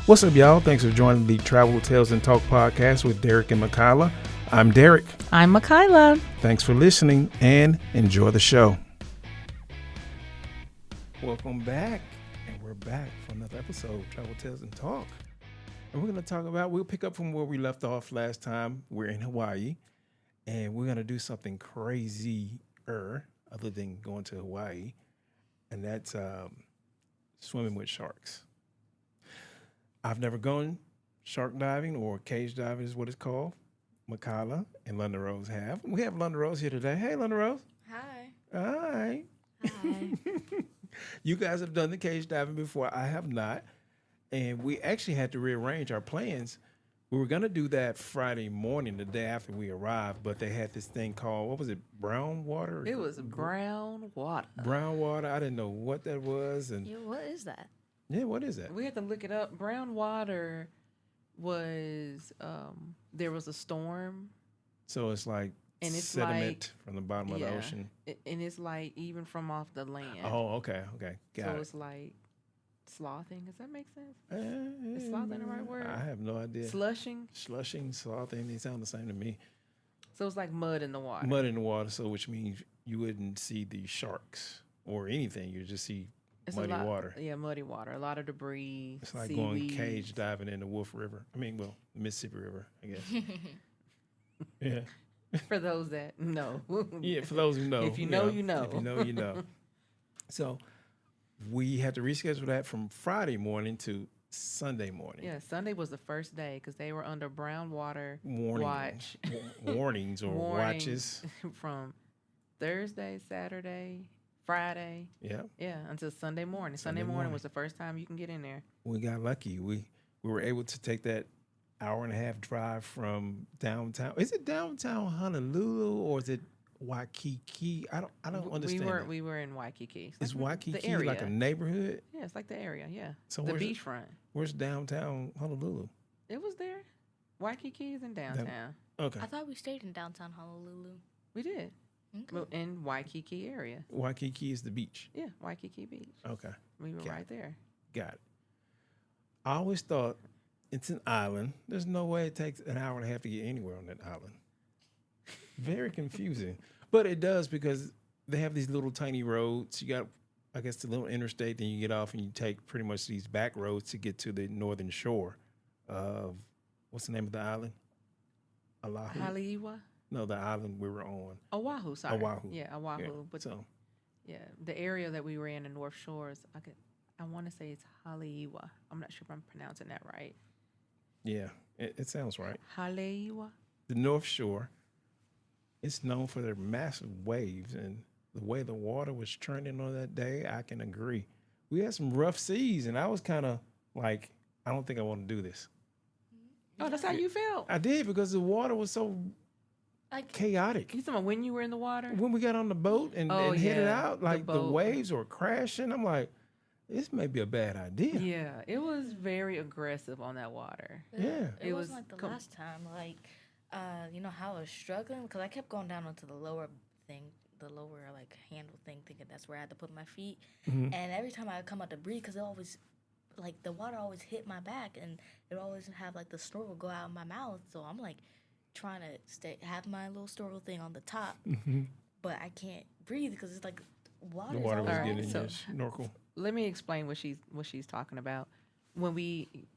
What's up, y'all? Thanks for joining the Travel Tales and Talk podcast with Derek and Makayla. I'm Derek. I'm Makayla. Thanks for listening and enjoy the show. Welcome back. And we're back for another episode of Travel Tales and Talk. And we're going to talk about, we'll pick up from where we left off last time. We're in Hawaii. And we're going to do something crazier other than going to Hawaii. And that's swimming with sharks. I've never gone shark diving or cage diving is what it's called. Makayla and London Rose have. We have London Rose here today. Hey, London Rose. Hi. Hi. Hi. You guys have done the cage diving before. I have not. And we actually had to rearrange our plans. We were going to do that Friday morning, the day after we arrived, but they had this thing called, what was it, brown water? It was brown water. Brown water. I didn't know what that was. And Yeah, what is that? yeah, what is that? We had to look it up. Brown water was, there was a storm. So it's like And it's sediment from the bottom of the Yeah. ocean. And it's like even from off the land. Oh, okay. Got so it. it's like slothing. Does that make sense? Is slothing the right word? I have no idea. Slushing. Slushing, slothing, they sound the same to me. So it's like mud in the water. Mud in the water, so which means you wouldn't see the sharks or anything. You just see It's muddy a lot, water. Yeah, muddy water. A lot of debris. It's like seaweed. going cage diving in the Wolf River. I mean, well, Mississippi River, I guess. Yeah. For those that know. Yeah, for those who know. If you know, you know. If you know, you know. So we had to reschedule that from Friday morning to Sunday morning. Yeah, Sunday was the first day because they were under brown water Warnings or Warnings watches. from Thursday, Saturday, Friday. Yeah. Yeah, until Sunday morning. Sunday morning was the first time you can get in there. We got lucky. We were able to take that hour and a half drive from downtown. Is it downtown Honolulu or is it Waikiki? I don't understand. that. We were in Waikiki. Is like Waikiki the area. like a neighborhood? Yeah, it's like the area. Yeah, So the where's it? beachfront. Where's downtown Honolulu? It was there. Waikiki is in downtown. Okay. I thought we stayed in downtown Honolulu. We did. Okay. Well, in Waikiki area. Waikiki is the beach. Yeah, Waikiki Beach. Okay. We were Got right it. there. Got it. I always thought it's an island. There's no way it takes an hour and a half to get anywhere on that island. Very confusing. But it does because they have these little tiny roads. You got, I guess, the little interstate, then you get off and you take pretty much these back roads to get to the northern shore of, what's the name of the island? Oahu? Haleiwa? No, the island we were on. Oahu, sorry. Oahu. Yeah, Oahu. Yeah. But So, yeah, the area that we were in the North Shores, I want to say it's Haleiwa. I'm not sure if I'm pronouncing that right. yeah, it sounds right. Haleiwa? The North Shore, it's known for their massive waves, and the way the water was churning on that day, I can agree. We had some rough seas, and I was kind of like, I don't think I want to do this. Oh, that's how you felt. I did because the water was so Like, chaotic. You talking about when you were in the water? When we got on the boat and headed yeah, out, the like the boat. waves were crashing. I'm like, this may be a bad idea. Yeah, it was very aggressive on that water. Yeah. it It wasn't was like the last time. Like, you know how I was struggling? Because I kept going down onto the lower thing, the lower, like, handle thing, thinking that's where I had to put my feet. Mhm. And every time I would come out to breathe, because it always, like, the water always hit my back, and it always have, like, the snorkel go out of my mouth. So I'm, like, trying to have my little snorkel thing on the top, but I can't breathe because it's like water. The water was Alright, getting in so- your snorkel. Let me explain what she's talking about. When we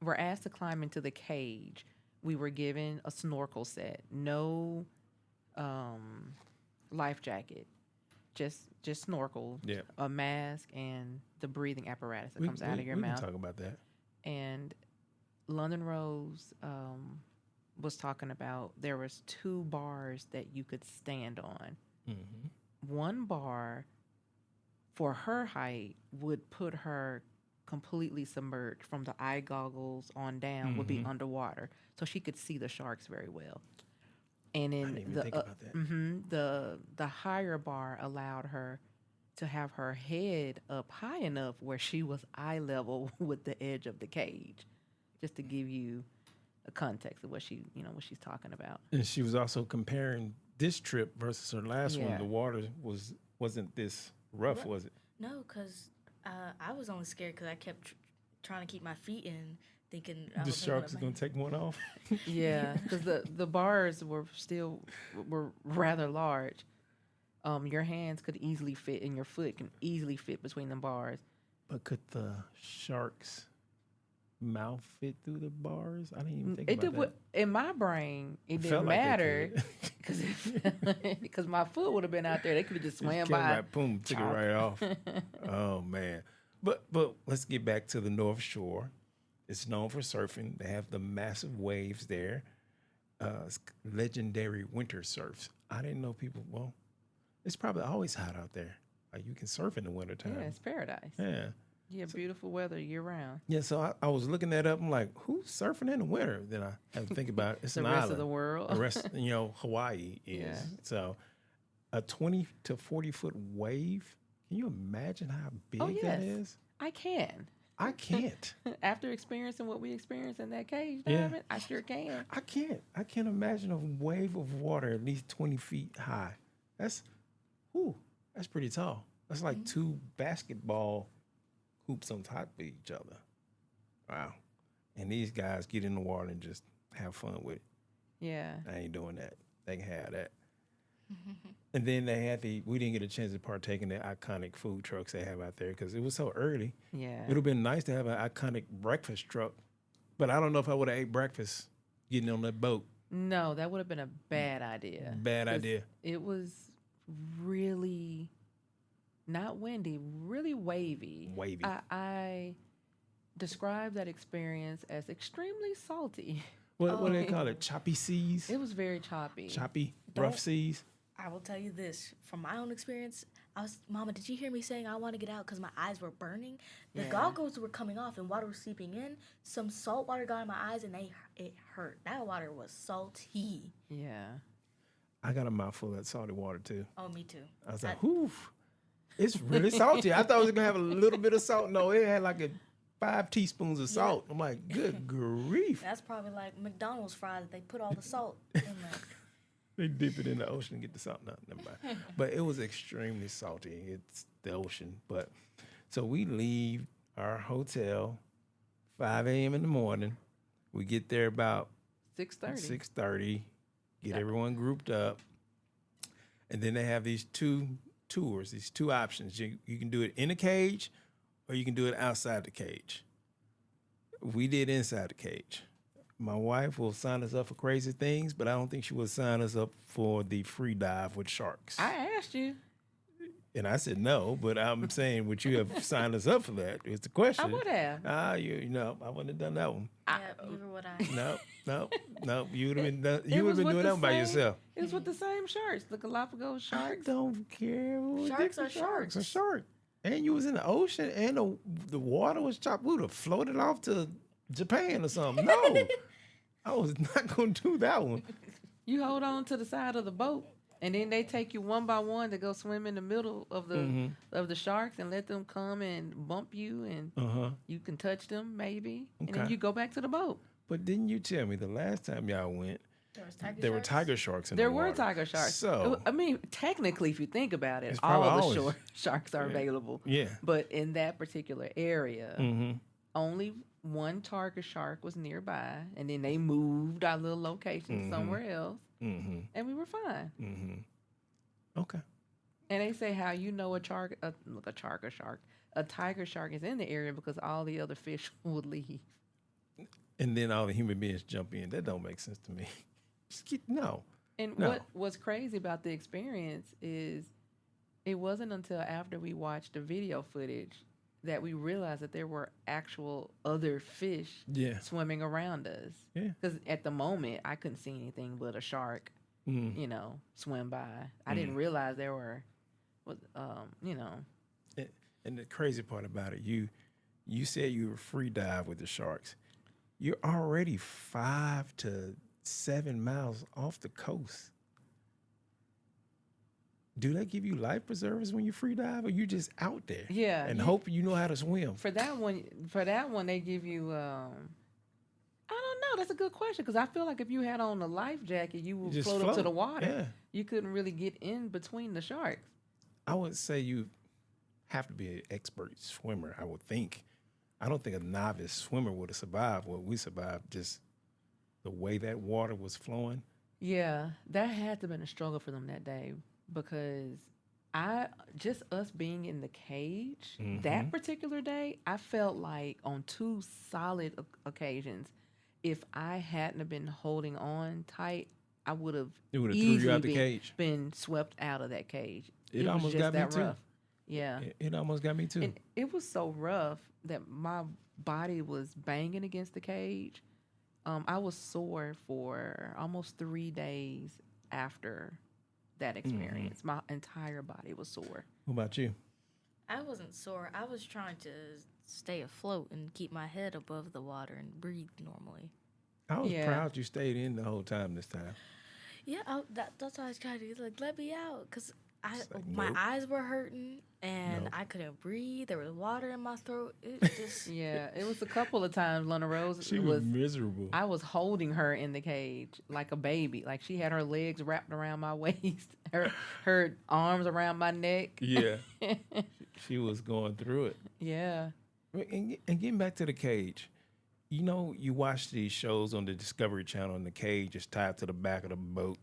were asked to climb into the cage, we were given a snorkel set, no life jacket, just snorkel, Yeah. a mask, and the breathing apparatus that comes out of your we mouth. can talk about that. And London Rose was talking about there was 2 bars that you could stand on. Mm-hmm. One bar for her height would put her completely submerged from the eye goggles on down would be underwater, so she could see the sharks very well. And I then didn't even think about that. the higher bar allowed her to have her head up high enough where she was eye level with the edge of the cage, just to give you a context of what she's talking about. And she was also comparing this trip versus her last one. Yeah. The water wasn't this rough, What? was it? No, because I was only scared because I kept trying to keep my feet in, thinking The sharks is gonna take one off. Yeah, because the bars were rather large. Your hands could easily fit, and your foot can easily fit between the bars. But could the shark's mouth fit through the bars? I didn't even think It about did that. what in my brain. It Felt didn't like they matter could. because my foot would have been out there. They could have just swam Just by. came right, boom, took it Chop. right off. Oh man. But let's get back to the North Shore. It's known for surfing. They have the massive waves there. It's legendary winter surfs. I didn't know people. Well, it's probably always hot out there. Like you can surf in the wintertime. Yeah, it's paradise. Yeah. Yeah, beautiful weather year round. Yeah, so I was looking that up. I'm like, who's surfing in the winter? Then I had to think about it. It's The an rest island. of the world. The rest, Hawaii is. Yeah. So a 20 to 40-foot wave. Can you imagine how big Oh, that yes. is? I can. I can't. After experiencing what we experienced in that cage Yeah. diamond, I sure can. I can't. I can't imagine a wave of water at least 20 feet high. That's pretty tall. That's like two basketball hoops on top of each other. Wow. And these guys get in the water and just have fun with it. Yeah. I ain't doing that. They can have that. And then they had we didn't get a chance to partake in the iconic food trucks they have out there because it was so early. Yeah. It would have been nice to have an iconic breakfast truck, but I don't know if I would have ate breakfast getting on that boat. No, that would have been a bad idea. Bad 'Cause idea. It was really not windy, really wavy. Wavy. I describe that experience as extremely salty. What do they call it? Choppy seas? It was very choppy. Choppy, rough Don't- seas? I will tell you this from my own experience. Mama, did you hear me saying I want to get out because my eyes were burning? The Yeah. goggles were coming off and water was seeping in. Some salt water got in my eyes and it hurt. That water was salty. Yeah. I got a mouthful of that salty water too. Oh, me too. I was like, whew, it's really salty. I thought it was going to have a little bit of salt. No, it had like 5 teaspoons of salt. I'm like, good grief. That's probably like McDonald's fries. They put all the salt in there. They dip it in the ocean and get the salt. No, never mind. But it was extremely salty. It's the ocean. But so we leave our hotel 5 a.m. in the morning. We get there about 6:30. 6:30. Get everyone grouped up. And then they have these 2 tours, these 2 options. You can do it in a cage or you can do it outside the cage. We did inside the cage. My wife will sign us up for crazy things, but I don't think she will sign us up for the free dive with sharks. I asked you. And I said no, but I'm saying would you have signed us up for that? Is the question. I would have. You know, I wouldn't have done that one. Yeah, neither would I. No. You would have been done, It you would was have been with doing the that one by same- yourself. It was with the same sharks, the Galapagos I sharks. don't care. Sharks are Sharks. A sharks. shark. And you was in the ocean and the water was chopped. We would have floated off to Japan or something. No. I was not going to do that one. You hold on to the side of the boat, and then they take you one by one to go swim in the middle of the sharks and let them come and bump you, and you can touch them maybe, and then Okay. you go back to the boat. But didn't you tell me the last time y'all went, there were sharks. tiger sharks in There the were water? tiger sharks. So, I mean, technically, if you think about it, It's all probably the always- shore sharks are available. yeah. But in that particular area, Mm-hmm. only one tiger shark was nearby, and then they moved our little location somewhere else, Mm-hmm. and we were fine. Mm-hmm. Okay. And they say how you know a tiger shark is in the area because all the other fish would leave. And then all the human beings jump in. That don't make sense to me. No. And No. what was crazy about the experience is it wasn't until after we watched the video footage that we realized that there were actual other fish Yeah. swimming around us. Yeah. Because at the moment, I couldn't see anything but a shark, Mm. swim by. I didn't realize there were, And the crazy part about it, you said you were free dive with the sharks. You're already 5 to 7 miles off the coast. Do they give you life preservers when you free dive, or you just out there? Yeah, And you- hope you know how to swim. For that one, they give you. I don't know. That's a good question because I feel like if you had on a life jacket, you would Just float up to the float, water. yeah. You couldn't really get in between the sharks. I would say you have to be an expert swimmer, I would think. I don't think a novice swimmer would have survived what we survived. Just the way that water was flowing. Yeah, that had to have been a struggle for them that day because I just us being in the cage Mm-hmm. that particular day, I felt like on two solid occasions, if I hadn't have been holding on tight, I would have It would have threw you easily out the cage. been swept out of that cage. It It was almost just got me that too. rough. Yeah. It almost got me too. And it was so rough that my body was banging against the cage. I was sore for almost 3 days after that experience. My entire body was sore. What about you? I wasn't sore. I was trying to stay afloat and keep my head above the water and breathe normally. I was Yeah. proud you stayed in the whole time this time. Yeah, that's why I was trying to like let me out because It's like, my nope. eyes were hurting and Nope. I couldn't breathe. There was water in my throat. It just Yeah, it was a couple of times Luna Rose She was miserable. I was holding her in the cage like a baby. Like she had her legs wrapped around my waist, her arms around my neck. Yeah, she was going through it. Yeah. And getting back to the cage, you know, you watch these shows on the Discovery Channel, and the cage is tied to the back of the boat.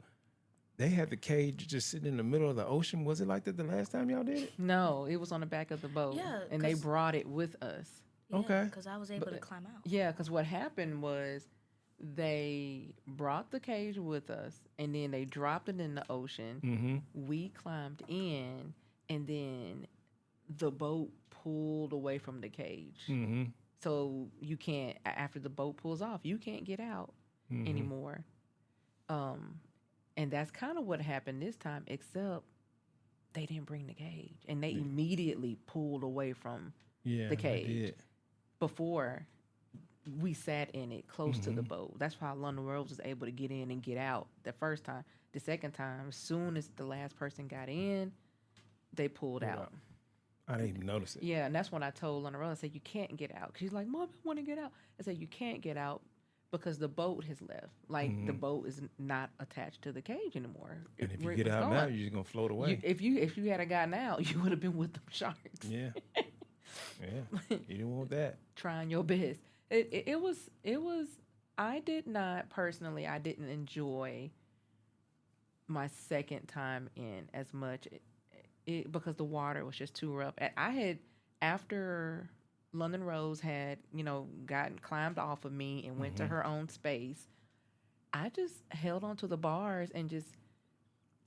They had the cage just sitting in the middle of the ocean. Was it like that the last time y'all did it? No, it was on the back of the boat. Yeah, And they 'cause- brought it with us. Okay. because I was able to But- climb out. Yeah, because what happened was they brought the cage with us and then they dropped it in the ocean. Mm-hmm. We climbed in and then the boat pulled away from the cage. Mm-hmm. So you can't, after the boat pulls off, you can't get out Mm-hmm. anymore. And that's kind of what happened this time, except they didn't bring the cage and they immediately pulled away from Yeah, the they cage did. before we sat in it close to the boat. That's why London Rose was able to get in and get out the first time. The second time, as soon as the last person got in, they pulled out. I didn't even notice it. Yeah, and that's when I told London Rose, I said, you can't get out. She's like, Mom, I want to get out. I said, you can't get out because the boat has left. Like, the boat is not attached to the cage anymore. And if Where you it get was out now, going. you're just gonna float away. If you had gotten out, you would have been with them sharks. Yeah. Yeah. You didn't want that. Trying your best. It was I didn't enjoy my second time in as much because the water was just too rough. I had, after London Rose had, climbed off of me and went to her own space, I just held onto the bars and just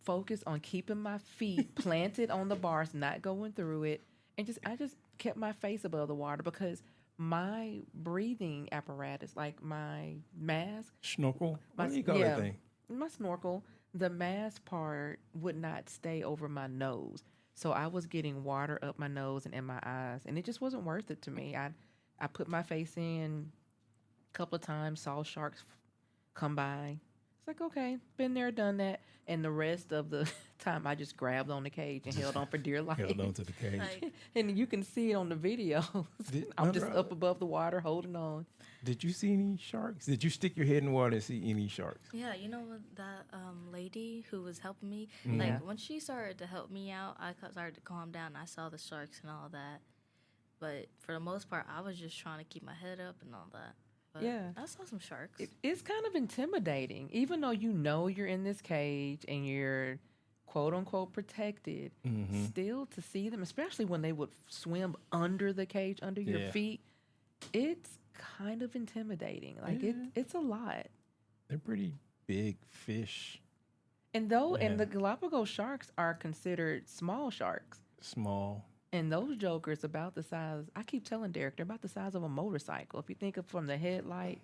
focused on keeping my feet planted on the bars, not going through it. And I just kept my face above the water because my breathing apparatus, like my mask, Snorkel. What my, do you call that thing? my snorkel, the mask part would not stay over my nose. So I was getting water up my nose and in my eyes, and it just wasn't worth it to me. I put my face in a couple of times, saw sharks come by. It's like, okay, been there, done that. And the rest of the time, I just grabbed on the cage and held on for dear life. Held on to the cage. Like, And you can see it on the video. I'm just up above the water holding on. Did you see any sharks? Did you stick your head in the water and see any sharks? yeah, you know what, that lady who was helping me, Yeah. like when she started to help me out, I started to calm down. I saw the sharks and all that, but for the most part, I was just trying to keep my head up and all that. But Yeah. I saw some sharks. It's kind of intimidating, even though you know you're in this cage and you're quote unquote protected. Still to see them, especially when they would swim under the cage, under your Yeah. feet, it's kind of intimidating. Like Yeah. it's a lot. They're pretty big fish. And Yeah. the Galapagos sharks are considered small sharks. Small. And those jokers about the size, I keep telling Derek, they're about the size of a motorcycle. If you think of from the headlight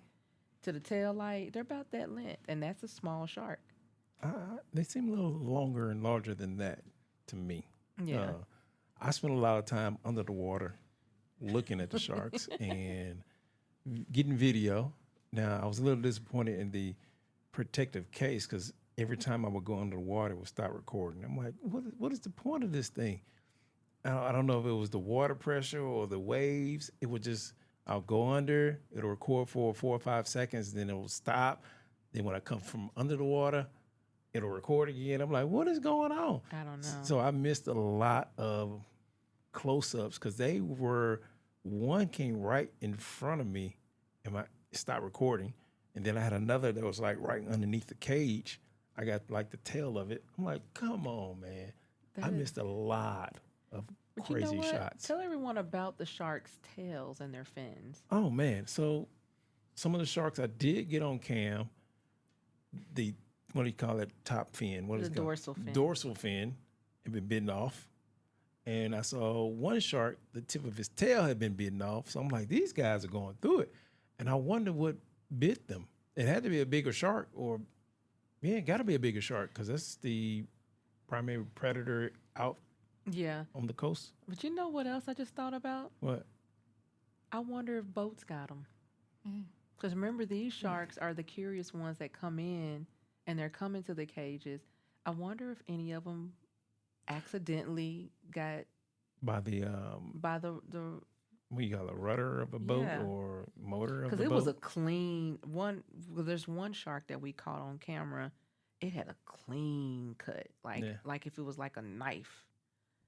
to the tail light, they're about that length. And that's a small shark. They seem a little longer and larger than that to me. Yeah. I spent a lot of time under the water looking at the sharks and getting video. Now, I was a little disappointed in the protective case because every time I would go under the water, it would stop recording. I'm like, what is the point of this thing? I don't know if it was the water pressure or the waves. It would just, I'll go under, it'll record for 4 or 5 seconds, then it will stop. Then when I come from under the water, it'll record again. I'm like, what is going on? I don't know. So I missed a lot of close-ups because they were one came right in front of me, and I stopped recording. And then I had another that was like right underneath the cage. I got like the tail of it. I'm like, come on, man. I That is, missed a lot of but you know crazy what? shots. Tell everyone about the sharks' tails and their fins. Oh man. So some of the sharks I did get on cam, the what do you call it? Top fin. What is The it called? dorsal fin. Dorsal fin had been bitten off. And I saw one shark, the tip of his tail had been bitten off. So I'm like, these guys are going through it. And I wonder what bit them. It had to be a bigger shark, or yeah, it got to be a bigger shark because that's the primary predator out Yeah. on the coast. But you know what else I just thought about? What? I wonder if boats got them. Because remember, these sharks are the curious ones that come in and they're coming to the cages. I wonder if any of them accidentally got By the by the what you call a rudder of a boat Yeah. or motor of because the it boat. was a clean one. Well, there's one shark that we caught on camera. It had a clean cut, Yeah. like if it was like a knife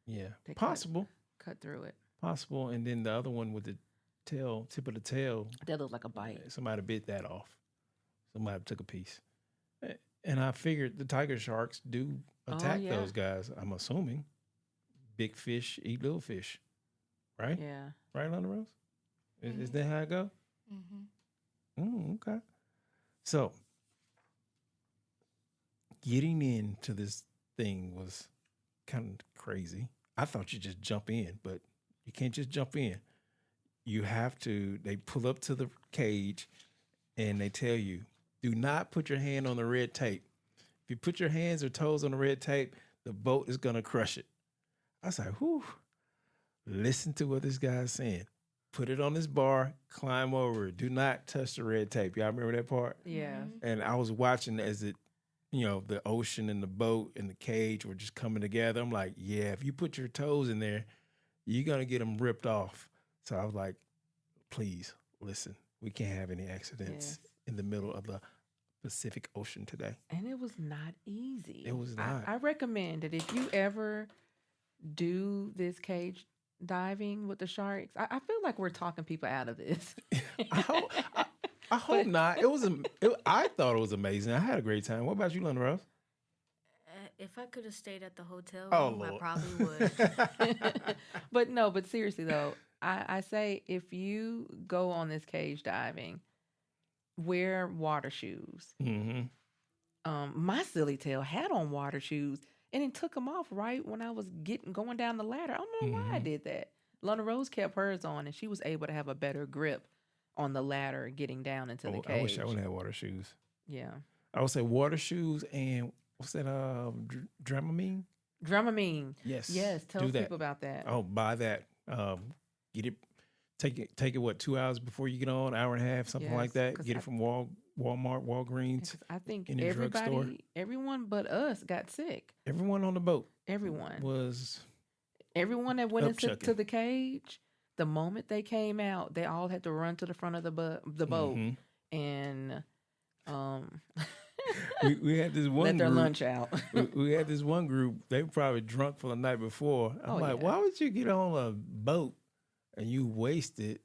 Yeah, They cut- possible, cut through it. possible. And then the other one with the tail, tip of the tail, That looked like a bite. somebody bit that off. Somebody took a piece. And I figured the tiger sharks do attack yeah. those guys. I'm assuming big fish eat little fish, right? Yeah. Right, London Rose? Is that how it go? Okay. So getting into this thing was kind of crazy. I thought you just jump in, but you can't just jump in. You have to, they pull up to the cage and they tell you, do not put your hand on the red tape. If you put your hands or toes on the red tape, the boat is going to crush it. I was like, whew, listen to what this guy's saying. Put it on this bar, climb over it. Do not touch the red tape. Y'all remember that part? Yeah. And I was watching as it, the ocean and the boat and the cage were just coming together. I'm like, yeah, if you put your toes in there, you're going to get them ripped off. So I was like, please, listen, we can't have any accidents in the middle of the Pacific Ocean today. And it was not easy. It was not. I recommend that if you ever do this cage diving with the sharks, I feel like we're talking people out of this. I hope not. I thought it was amazing. I had a great time. What about you, London Rose? If I could have stayed at the hotel Oh, room, I Lord. probably would. But seriously though, I say if you go on this cage diving, wear water shoes. Mm-hmm. My silly tail had on water shoes and it took them off right when I was going down the ladder. I don't know why I did that. Lana Rose kept hers on and she was able to have a better grip on the ladder getting down into the cage. I wish I would have water shoes. Yeah. I I would say water shoes and what's that? Dramamine. Dramamine. Yes. Yes. Tell do that. people about that. Oh, buy that. Get it. Take it. What, 2 hours before you get on? Hour and a half, something like Yes, that. 'cause Get it from Walmart, Walgreens. 'Cause I think any drugstore. everyone but us got sick. Everyone on the boat Everyone. was Everyone that went into upchucking. the cage, the moment they came out, they all had to run to the front of the boat Mhm. and we had this one let their group, lunch out. we had this one group. They were probably drunk for the night before. I'm Oh, like, yeah. why would you get on a boat and you waste it?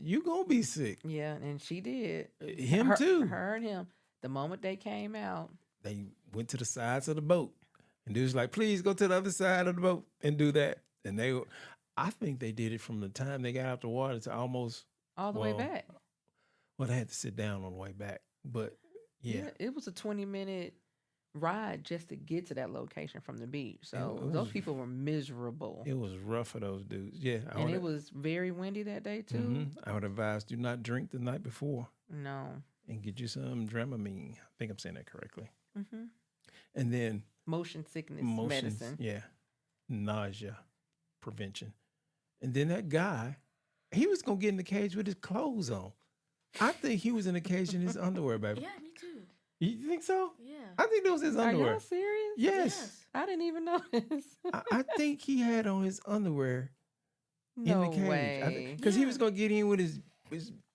You gonna be sick. Yeah, and she did. Him too. Her and him. The moment they came out, They went to the sides of the boat, and they was like, "Please go to the other side of the boat and do that." And I think they did it from the time they got out the water to almost. all the way Well, back. Well, they had to sit down on the way back, but yeah. It was a 20-minute ride just to get to that location from the beach. So It those was- people were miserable. It was rough for those dudes. Yeah, And it was very windy that day too. I would advise do not drink the night before No. and get you some Dramamine. I think I'm saying that correctly. Hmm. And then Motion sickness motions, medicine. yeah, nausea prevention. And then that guy, he was gonna get in the cage with his clothes on. I think he was in the cage in his underwear, baby. Yeah, me too. You think so? Yeah. I think that was his Are underwear. y'all serious? Yes. I didn't even notice. I think he had on his underwear No in the cage. way. Because he Yeah. was gonna get in with his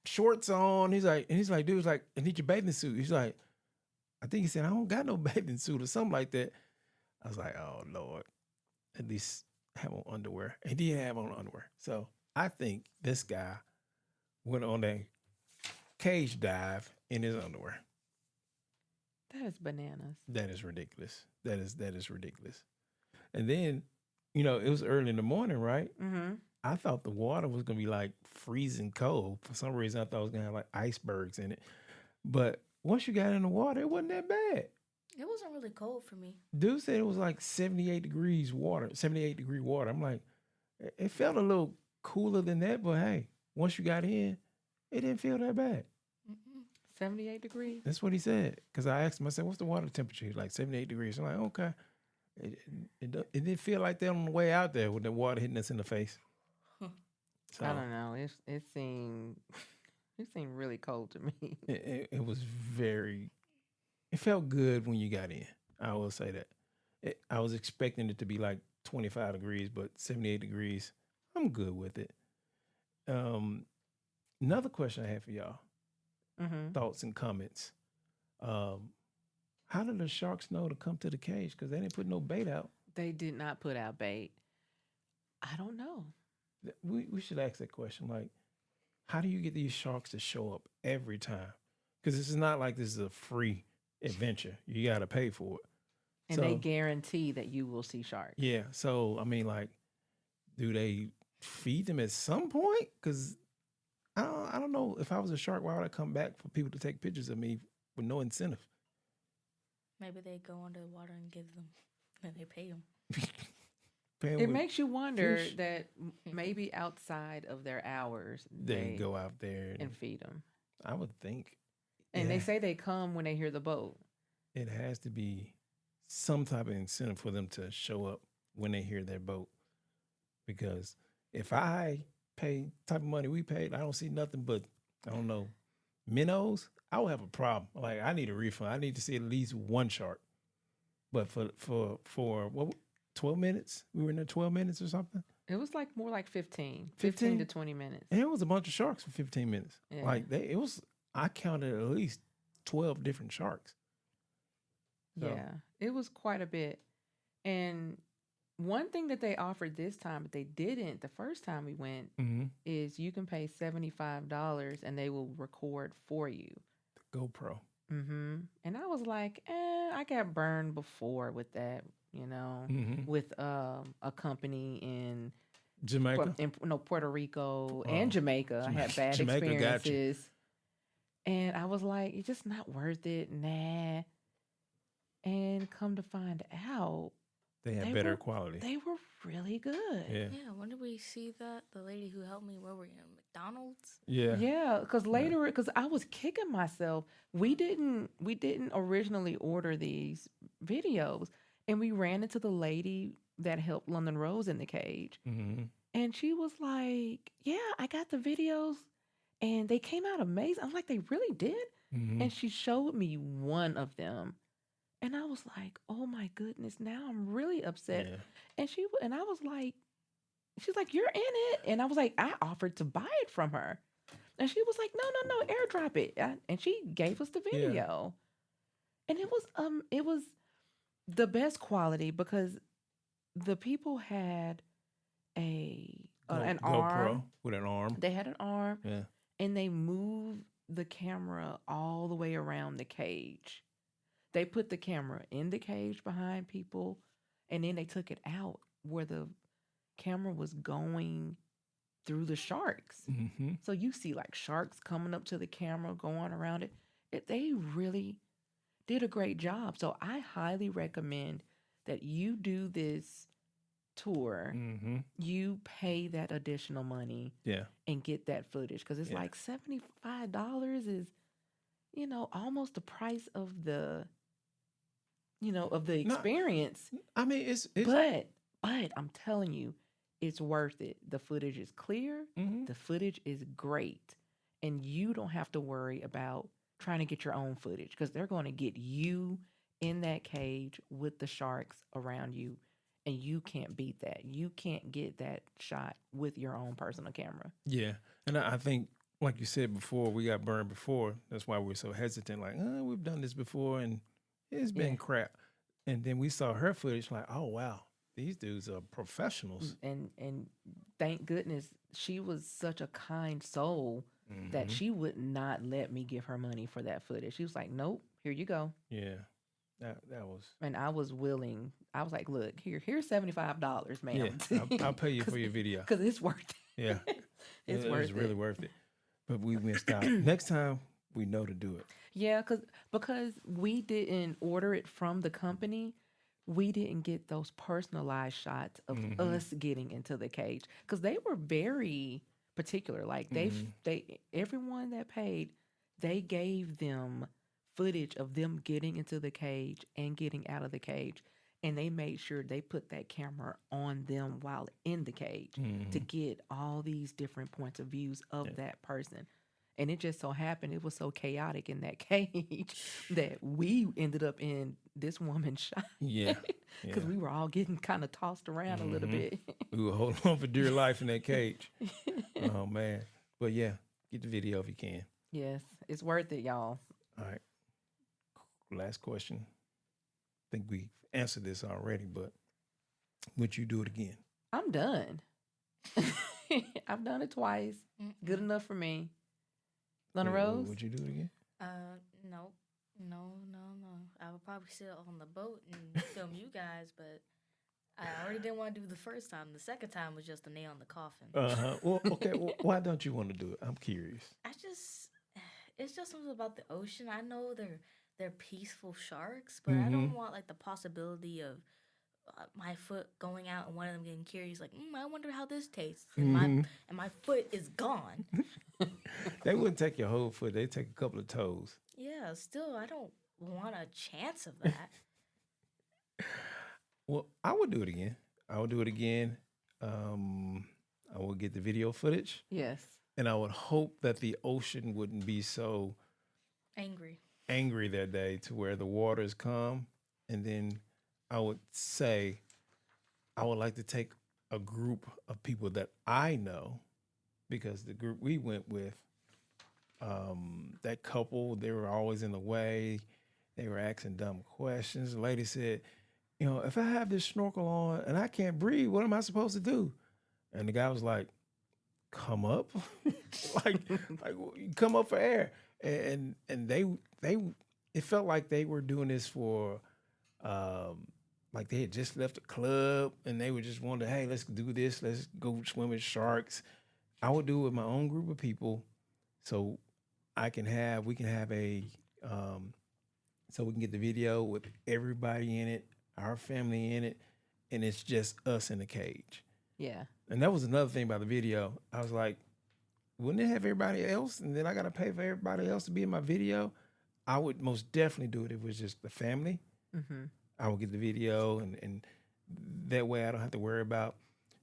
shorts on. He's like, dude was like, I need your bathing suit. He's like, I think he said, I don't got no bathing suit or something like that. I was like, oh Lord, at least have on underwear. And he did have on underwear. So I think this guy went on a cage dive in his underwear. That is bananas. That is ridiculous. That is ridiculous. And then, it was early in the morning, right? Mm-hmm. I thought the water was gonna be like freezing cold. For some reason, I thought it was gonna have like icebergs in it. But once you got in the water, it wasn't that bad. It wasn't really cold for me. Dude said it was like 78 degrees water, 78-degree water. I'm like, it felt a little cooler than that, but hey, once you got in, it didn't feel that bad. Mm-mm. 78 degrees. That's what he said. Because I asked him, I said, what's the water temperature? He's like 78 degrees. I'm like, okay. It didn't feel like that on the way out there with the water hitting us in the face. So I don't know. It seemed really cold to me. it was it felt good when you got in. I will say that. I was expecting it to be like 25 degrees, but 78 degrees, I'm good with it. Another question I have for y'all, Mm-hmm. thoughts and comments. How did the sharks know to come to the cage? Because they didn't put no bait out. They did not put out bait. I don't know. We should ask that question. Like, how do you get these sharks to show up every time? Because this is not like this is a free adventure. You got to pay for it. And they guarantee that you will see sharks. Yeah. So, I mean, like, do they feed them at some point? Because I don't know. If I was a shark, why would I come back for people to take pictures of me with no incentive? Maybe they go under the water and give them, and they pay them. It makes you wonder fish. that maybe outside of their hours, They go out there and feed them. I would think. And they say they come when they hear the boat. It has to be some type of incentive for them to show up when they hear their boat. Because if I pay type of money we paid, I don't see nothing but, I don't know, minnows, I would have a problem. Like, I need a refund. I need to see at least one shark. But for what, 12 minutes? We were in there 12 minutes or something? It was like more like 15 to 20 minutes. And it was a bunch of sharks for 15 minutes. Yeah. Like, I counted at least 12 different sharks. So, Yeah, it was quite a bit. And one thing that they offered this time, but they didn't the first time we went, mhm. is you can pay $75 and they will record for you. The GoPro. Mm-hmm. And I was like, I got burned before with that, Mhm. with a company in Jamaica? Puerto Rico and Jamaica. I had bad Jamaica got you. experiences. And I was like, it's just not worth it. Nah. And come to find out, They had better quality. they were really good. Yeah. Yeah, when did we see that? The lady who helped me, where were you? McDonald's? Yeah. Yeah, because later, because I was kicking myself. We didn't originally order these videos, and we ran into the lady that helped London Rose in the cage, Mhm. and she was like, "Yeah, I got the videos, and they came out amazing." I'm like, "They really did?" Mhm. And she showed me one of them, and I was like, "Oh my goodness!" Now I'm really upset. Yeah. And I was like, she's like, "You're in it," and I was like, I offered to buy it from her. And she was like, no, airdrop it. And she gave us the video. And it was the best quality because the people had an arm. GoPro with an arm. They had an arm. Yeah. And they moved the camera all the way around the cage. They put the camera in the cage behind people, and then they took it out where the camera was going through the sharks. Mm-hmm. So you see like sharks coming up to the camera, going around it. They really did a great job. So I highly recommend that you do this tour. Mm-hmm. You pay that additional money Yeah. and get that footage because it's like $75 is, almost the price of the, of the experience. I mean, it's But I'm telling you, it's worth it. The footage is clear. Mhm. The footage is great. And you don't have to worry about trying to get your own footage because they're going to get you in that cage with the sharks around you. And you can't beat that. You can't get that shot with your own personal camera. Yeah. And I think, like you said before, we got burned before. That's why we're so hesitant. Like, we've done this before and it's been crap. And then we saw her footage like, oh, wow. These dudes are professionals. And thank goodness she was such a kind soul that Hmm. she would not let me give her money for that footage. She was like, "Nope, here you go." Yeah, that was. And I was willing. I was like, "Look, here's $75, Yeah, ma'am, I'll pay you for your video. because it's worth Yeah, it. It's it was worth really it." worth it. But we missed out. Next time we know to do it. Yeah, because we didn't order it from the company, we didn't get those personalized shots of Hmm. us getting into the cage because they were very particular. Like Hmm. they everyone that paid, they gave them footage of them getting into the cage and getting out of the cage. And they made sure they put that camera on them while in the cage to Hmm. get all these different points of views Yeah. of that person. And it just so happened it was so chaotic in that cage that we ended up in this woman's shot Yeah. because Yeah. we were all getting kind of tossed around a little Hmm. bit. We were holding on for dear life in that cage. Oh man. But yeah, get the video if you can. Yes, it's worth it, y'all. All right. Last question. I think we answered this already, but would you do it again? I'm done. I've done it twice. Good Mm-mm. enough for me. Luna Rose? Would you do it again? Nope. No. I would probably sit on the boat and film you guys, but I already didn't want to do the first time. The second time was just a nail in the coffin. Well, okay. Well, why don't you want to do it? I'm curious. I just, it's just something about the ocean. I know they're peaceful sharks, but I Hmm. don't want like the possibility of my foot going out and one of them getting curious, like, I wonder how this tastes, and Hmm. my foot is gone. They wouldn't take your whole foot. They take a couple of toes. Yeah, still, I don't want a chance of that. Well, I would do it again. I would do it again. Um, I would get the video footage, Yes. and I would hope that the ocean wouldn't be so Angry. angry that day to where the waters come. And then I would say I would like to take a group of people that I know because the group we went with, that couple, they were always in the way. They were asking dumb questions. The lady said, if I have this snorkel on and I can't breathe, what am I supposed to do? And the guy was like, come up, like, come up for air. And they, it felt like they were doing this for, like they had just left the club and they were just wanting, hey, let's do this, let's go swim with sharks. I would do it with my own group of people, so we can have um, so we can get the video with everybody in it, our family in it, and it's just us in the cage. Yeah. And that was another thing about the video. I was like, wouldn't it have everybody else? And then I got to pay for everybody else to be in my video. I would most definitely do it if it was just the family. Mm-hmm. I would get the video, and that way I don't have to worry about.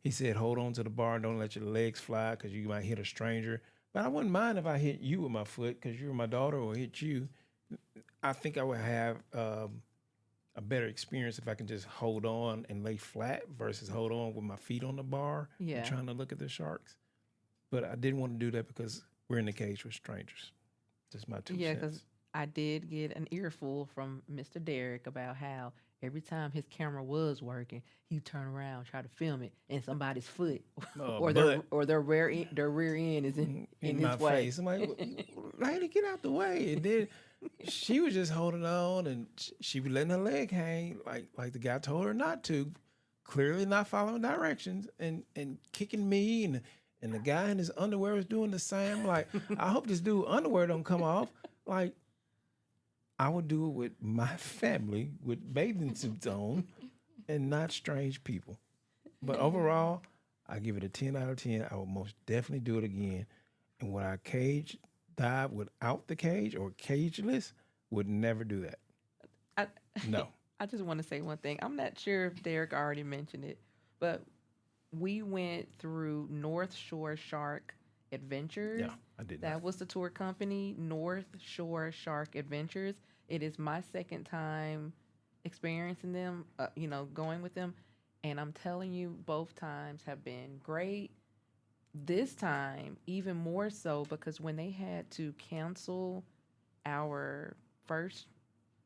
He said, hold on to the bar and don't let your legs fly because you might hit a stranger. But I wouldn't mind if I hit you with my foot because you're my daughter or hit you. I think I would have a better experience if I can just hold on and lay flat versus hold on with my feet on the bar and Yeah. trying to look at the sharks. But I didn't want to do that because we're in the cage with strangers. Just my two Yeah, cents. because I did get an earful from Mr. Derek about how every time his camera was working, he'd turn around, try to film it, and somebody's foot or Butt their rear end is in in my his way. face. I'm like, lady, get out the way. And then she was just holding on, and she was letting her leg hang, like the guy told her not to. Clearly not following directions, and kicking me, and the guy in his underwear was doing the same. Like, I hope this dude underwear don't come off. Like, I would do it with my family with bathing suits on, and not strange people. But overall, I give it a 10 out of 10. I would most definitely do it again. And would I cage dive without the cage or cageless? Would never do that. I, No. I just want to say one thing. I'm not sure if Derek already mentioned it, but we went through North Shore Shark Adventures. Yeah, I did That not. was the tour company, North Shore Shark Adventures. It is my second time experiencing them, going with them. And I'm telling you, both times have been great. This time, even more so, because when they had to cancel our first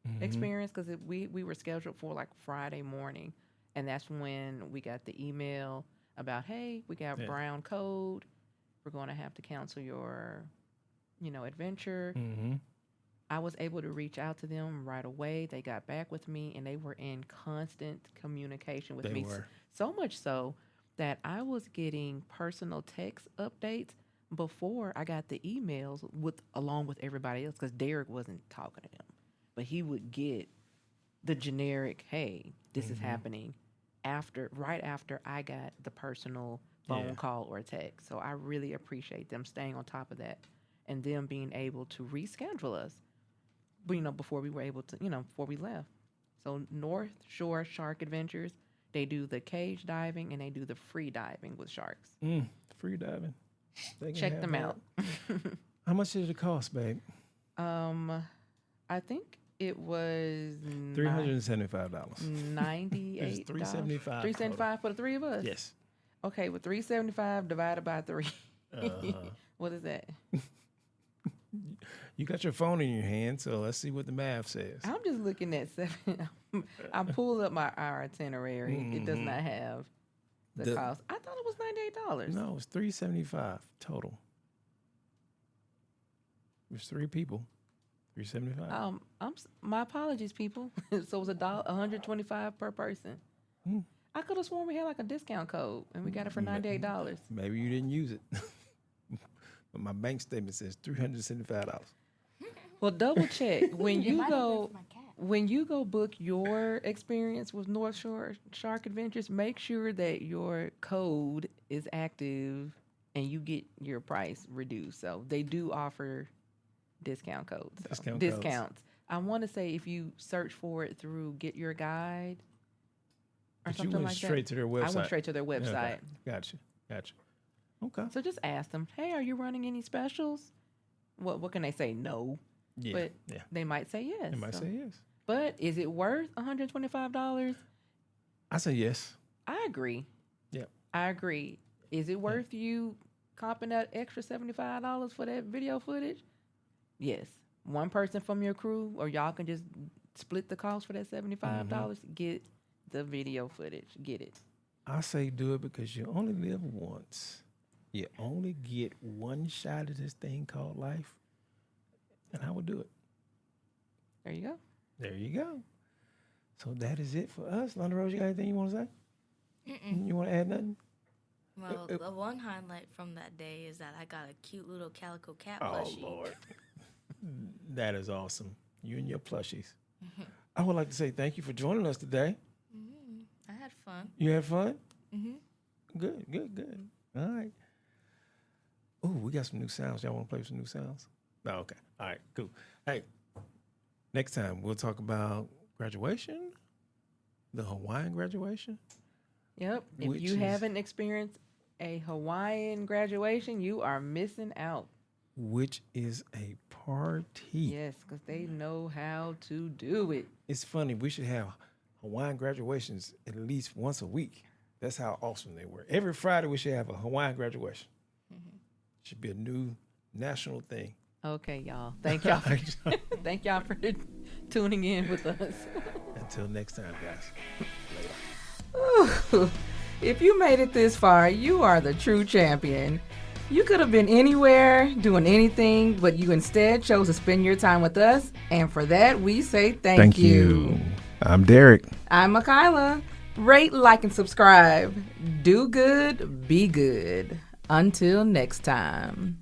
Hmm. experience, because we were scheduled for like Friday morning, And that's when we got the email about, hey, we got Yeah. brown code. We're going to have to cancel your, adventure. Mm-hmm. I was able to reach out to them right away. They got back with me, and they were in constant communication with They me. were. So much so that I was getting personal text updates before I got the emails along with everybody else, because Derek wasn't talking to them, but he would get the generic, "Hey, this is happening," right after I got the personal phone call or text. So I really appreciate them staying on top of that and them being able to reschedule us, before we were able to, before we left. So North Shore Shark Adventures, they do the cage diving and they do the free diving with sharks. Free diving. They can Check have them that. out. How much did it cost, babe? I think it was $375. $98. It's $375 $375 for the three of us. Yes. Okay, with $375 divided by 3, what is that? You got your phone in your hand, so let's see what the math says. I'm just looking at 7. I pulled up our itinerary. It does not have the cost. I thought it was $98. No, it's $375 total. There's 3 people. $375. My apologies, people. So it was $125 per person. I could have sworn we had like a discount code and we got it for $98. Maybe you didn't use it. But my bank statement says $375. Well, double check when It you might have been go for my cat. when you go book your experience with North Shore Shark Adventures. Make sure that your code is active and you get your price reduced. So they do offer discount codes. Discounts. I want to say if you search for it through Get Your Guide or But you something went like straight that. to their website. I went straight to their Okay. website. Gotcha. Okay. So just ask them, hey, are you running any specials? What can they say? No. Yeah. But yeah. they might say yes. They might So- say yes. But is it worth $125? I say yes. I agree. Yep. I agree. Is it worth you comping that extra $75 for that video footage? Yes. One person from your crew, or y'all can just split the cost for that $75. Get the video footage. Get it. I say do it because you only live once. You only get one shot at this thing called life. And I would do it. There you go. There you go. So that is it for us. London Rose, you got anything you want to say? You want to add nothing? Well, the one highlight from that day is that I got a cute little calico cat Oh, plushie. Lord. That is awesome. You and your plushies. I would like to say thank you for joining us today. I had fun. You had fun? Mm-hmm. Good. All right. Oh, we got some new sounds. Y'all want to play some new sounds? Oh, okay. All right, cool. Hey, next time we'll talk about graduation, the Hawaiian graduation. Yep. If Which you is- haven't experienced a Hawaiian graduation, you are missing out. Which is a party. Yes, because they know how to do it. It's funny. We should have Hawaiian graduations at least once a week. That's how awesome they were. Every Friday we should have a Hawaiian graduation. Should be a new national thing. Okay, y'all. Thank y'all. Thank y'all for tuning in with us. Until next time, guys. Ooh, if you made it this far, you are the true champion. You could have been anywhere, doing anything, but you instead chose to spend your time with us. And for that, we say thank you. I'm Derek. I'm Makayla. Rate, like, and subscribe. Do good, be good. Until next time.